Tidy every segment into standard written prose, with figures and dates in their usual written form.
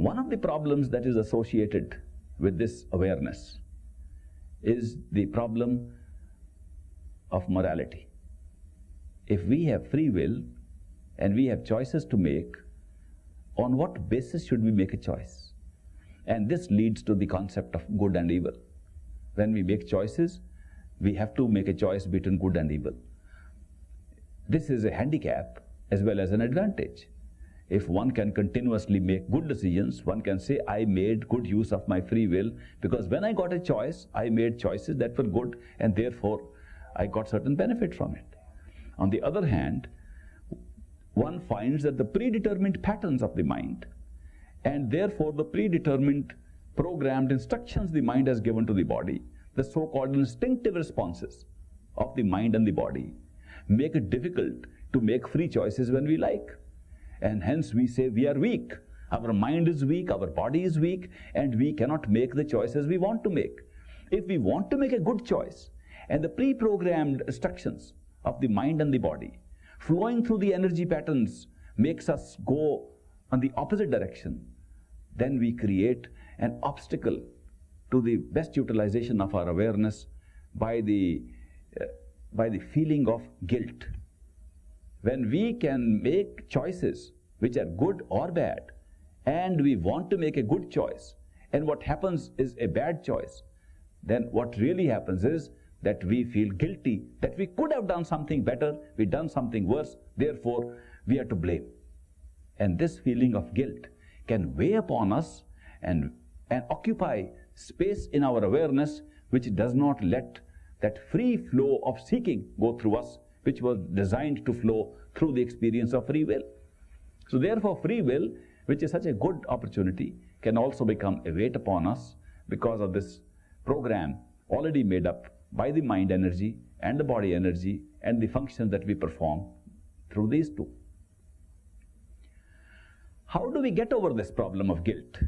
One of the problems that is associated with this awareness is the problem of morality. If we have free will and we have choices to make, on what basis should we make a choice? And this leads to the concept of good and evil. When we make choices, we have to make a choice between good and evil. This is a handicap as well as an advantage. If one can continuously make good decisions, one can say, I made good use of my free will, because when I got a choice, I made choices that were good, and therefore I got certain benefit from it. On the other hand, one finds that the predetermined patterns of the mind, and therefore the predetermined programmed instructions the mind has given to the body, the so-called instinctive responses of the mind and the body, make it difficult to make free choices when we like. And hence we say we are weak. Our mind is weak, our body is weak, and we cannot make the choices we want to make. If we want to make a good choice, and the pre-programmed instructions of the mind and the body flowing through the energy patterns makes us go on the opposite direction, then we create an obstacle to the best utilization of our awareness by the feeling of guilt. When we can make choices which are good or bad, and we want to make a good choice, and what happens is a bad choice, then what really happens is that we feel guilty that we could have done something better, we done something worse, therefore we are to blame. And this feeling of guilt can weigh upon us and occupy space in our awareness, which does not let that free flow of seeking go through us, which was designed to flow through the experience of free will. So therefore free will, which is such a good opportunity, can also become a weight upon us because of this program already made up by the mind energy and the body energy and the functions that we perform through these two. How do we get over this problem of guilt?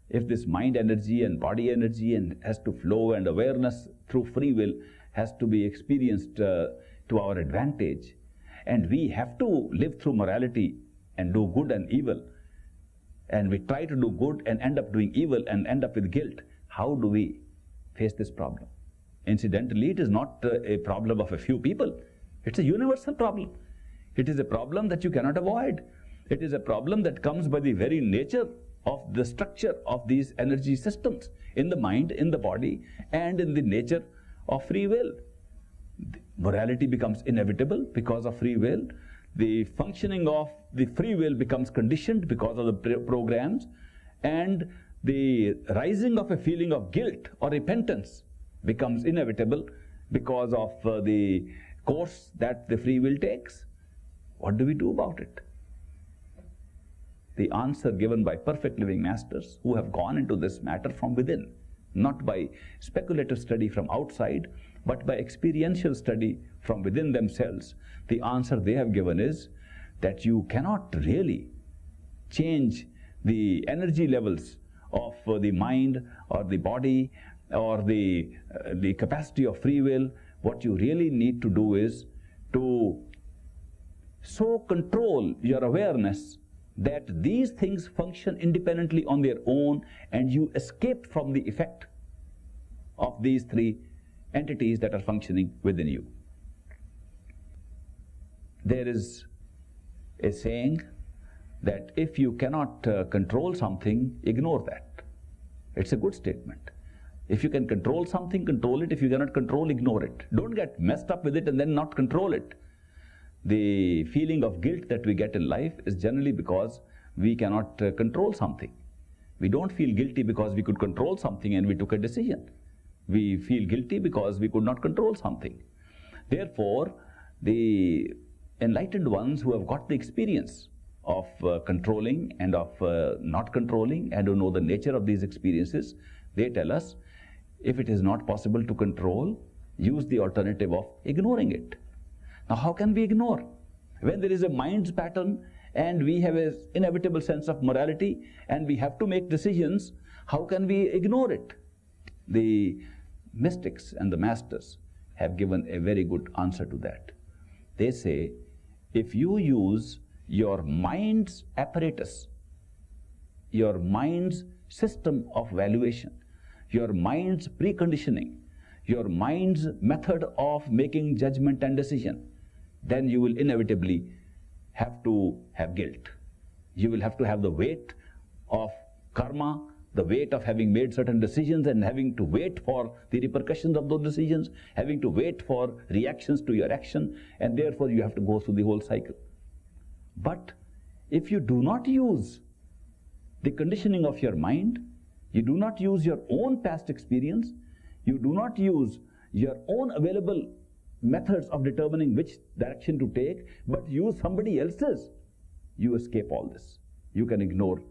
If this mind energy and body energy has to flow, and awareness through free will has to be experienced to our advantage, and we have to live through morality and do good and evil, and we try to do good and end up doing evil and end up with guilt, how do we face this problem? Incidentally, it is not a problem of a few people. It's a universal problem. It is a problem that you cannot avoid. It is a problem that comes by the very nature of the structure of these energy systems in the mind, in the body, and in the nature of free will. Morality becomes inevitable because of free will. The functioning of the free will becomes conditioned because of the programs, and the rising of a feeling of guilt or repentance becomes inevitable because of the course that the free will takes. What do we do about it? The answer given by perfect living masters who have gone into this matter from within, not by speculative study from outside, but by experiential study from within themselves, the answer they have given is that you cannot really change the energy levels of the mind or the body or the capacity of free will. What you really need to do is to so control your awareness that these things function independently on their own, and you escape from the effect of these three entities that are functioning within you. There is a saying that if you cannot control something, ignore that. It's a good statement. If you can control something, control it. If you cannot control, ignore it. Don't get messed up with it and then not control it. The feeling of guilt that we get in life is generally because we cannot control something. We don't feel guilty because we could control something and we took a decision. We feel guilty because we could not control something. Therefore, the enlightened ones who have got the experience of controlling and of not controlling, and who know the nature of these experiences, they tell us, if it is not possible to control, use the alternative of ignoring it. Now, how can we ignore? When there is a mind's pattern and we have an inevitable sense of morality and we have to make decisions, how can we ignore it? The mystics and the masters have given a very good answer to that. They say, if you use your mind's apparatus your mind's system of valuation, your mind's preconditioning, your mind's method of making judgment and decision, then you will inevitably have to have guilt. You will have to have the weight of karma, the weight of having made certain decisions and having to wait for the repercussions of those decisions, having to wait for reactions to your action, and therefore you have to go through the whole cycle. But if you do not use the conditioning of your mind, you do not use your own past experience, you do not use your own available methods of determining which direction to take, but use somebody else's, you escape all this. You can ignore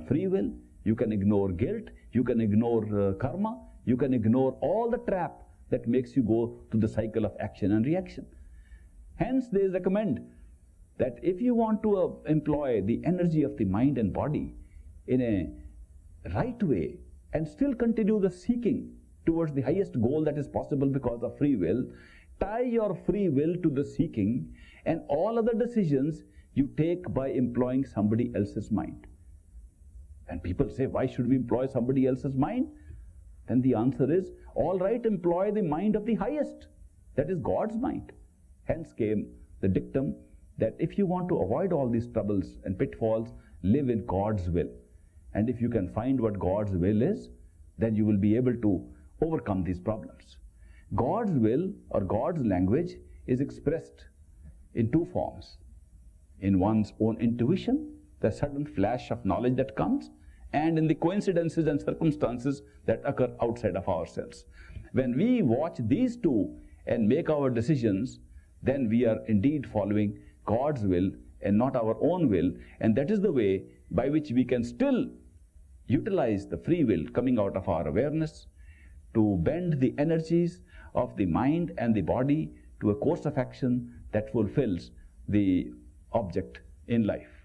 free will, you can ignore guilt, you can ignore karma, you can ignore all the trap that makes you go to the cycle of action and reaction. Hence, they recommend that if you want to employ the energy of the mind and body in a right way and still continue the seeking towards the highest goal that is possible because of free will, tie your free will to the seeking, and all other decisions you take by employing somebody else's mind. And people say, why should we employ somebody else's mind? Then the answer is, all right, employ the mind of the highest, that is God's mind. Hence came the dictum that if you want to avoid all these troubles and pitfalls, live in God's will. And if you can find what God's will is, then you will be able to overcome these problems. God's will or God's language is expressed in two forms. In one's own intuition, the sudden flash of knowledge that comes, and in the coincidences and circumstances that occur outside of ourselves. When we watch these two and make our decisions, then we are indeed following God's will and not our own will, and that is the way by which we can still utilize the free will coming out of our awareness to bend the energies of the mind and the body to a course of action that fulfills the object in life.